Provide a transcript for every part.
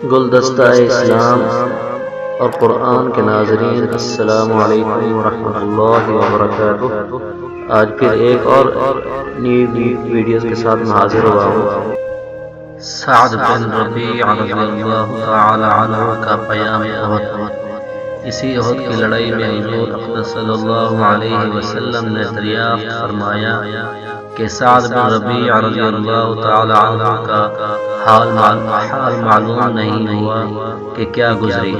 گلدستہ اسلام اور قرآن کے ناظرین، السلام علیکم ورحمۃ اللہ وبرکاتہ۔ آج پھر ایک اور نئی ویڈیوز کے ساتھ میں حاضر ہوا ہوں۔ سعد بن ربیع رضی اللہ تعالی عنہ کا پیام احد۔ اسی احد کی لڑائی میں حضور اقدس صلی اللہ علیہ وسلم نے دریافت فرمایا کہ سعد بن ربیع رضی اللہ تعالی عنہ کا حال معلوم نہیں ہوا کہ کیا گزری۔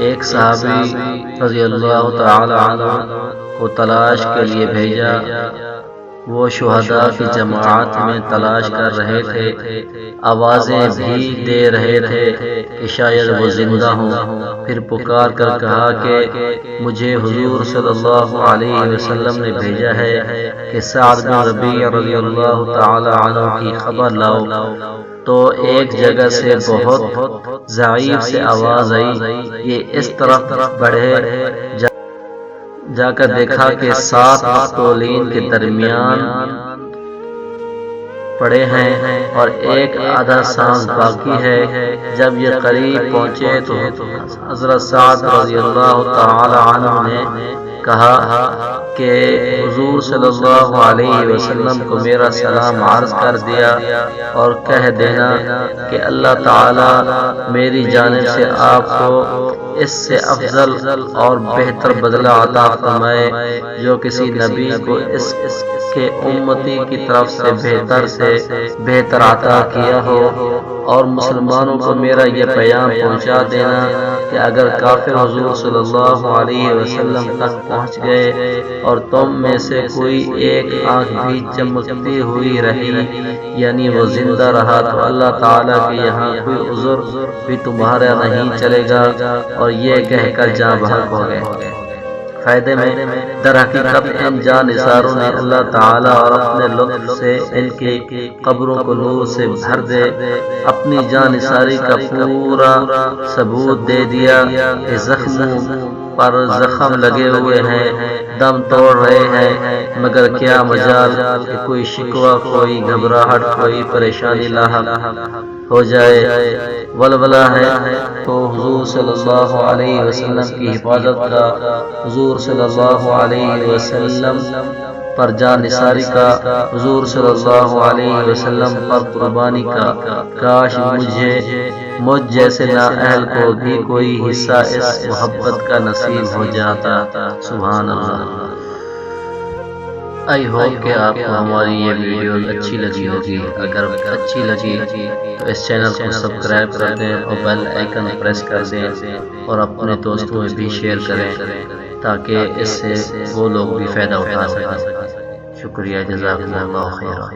ایک صحابی رضی اللہ تعالی عنہ کو تلاش کے لیے بھیجا۔ وہ شہداء کی جماعت میں تلاش کر رہے تھے، آوازیں بھی دے رہے تھے کہ شاید وہ زندہ ہوں۔ پھر پکار کر کہا کہ مجھے حضور صلی اللہ علیہ وسلم نے بھیجا ہے کہ سعد بن ربیع رضی اللہ تعالی عنہ کی خبر لاؤ۔ تو ایک جگہ سے بہت ضعیف سے آواز آئی، یہ اس طرف بڑھے۔ جا کر دیکھا کہ 7 مقتولین کے درمیان پڑے ہیں اور ایک آدھا سانس باقی ہے۔ جب یہ قریب پہنچے تو حضرت سعد رضی اللہ تعالی عنہ نے کہا کہ حضور صلی اللہ علیہ وسلم کو میرا سلام عرض کر دیا اور کہہ دینا کہ اللہ تعالی میری جانب سے آپ کو اس سے افضل اور بہتر بدلہ عطا فرمائے جو کسی نبی کو اس کے امتی کی طرف سے بہتر عطا کیا ہو، اور مسلمانوں کو میرا یہ پیام پہنچا دینا کہ اگر کافر حضور صلی اللہ علیہ وسلم تک پہنچ گئے اور تم میں سے کوئی ایک آنکھ بھی چمکتی ہوئی رہی، یعنی وہ زندہ رہا، تو اللہ تعالیٰ کے یہاں کوئی عذر بھی تمہارا نہیں چلے گا، اور یہ کہہ کر جاں بحق ہو گئے۔ فائدے میں در حقیقت ان جانثاروں نے اللہ تعالیٰ اور اپنے لطف سے ان کی قبروں کو نور سے بھر دے اپنی جانثاری کا پورا ثبوت دے دیا کہ زخموں پر زخم لگے ہوئے ہیں، دم توڑ رہے ہیں، مگر کیا مجال کہ کوئی شکوہ، کوئی گھبراہٹ، کوئی پریشانی لاحق ہو جائے۔ ولولہ ہے تو حضور صلی اللہ علیہ وسلم کی حفاظت کا، حضور صلی اللہ علیہ وسلم پر جان نثاری کا، حضور صلی اللہ علیہ وسلم پر قربانی کا۔ کاش مجھ جیسے نااہل کو بھی کوئی حصہ اس محبت کا نصیب ہو جاتا۔ سبحان اللہ۔ آئی ہوپ کہ آپ کو ہماری یہ ویڈیو اچھی لگی ہوگی۔ اگر اچھی لگی تو اس چینل کو سبسکرائب کر دیں اور بیل آئیکن پریس کر دیں، اور اپنے دوستوں میں بھی شیئر کریں تاکہ اس سے وہ لوگ بھی فائدہ اٹھا سکیں۔ شکریہ، جزاکم اللہ خیرا۔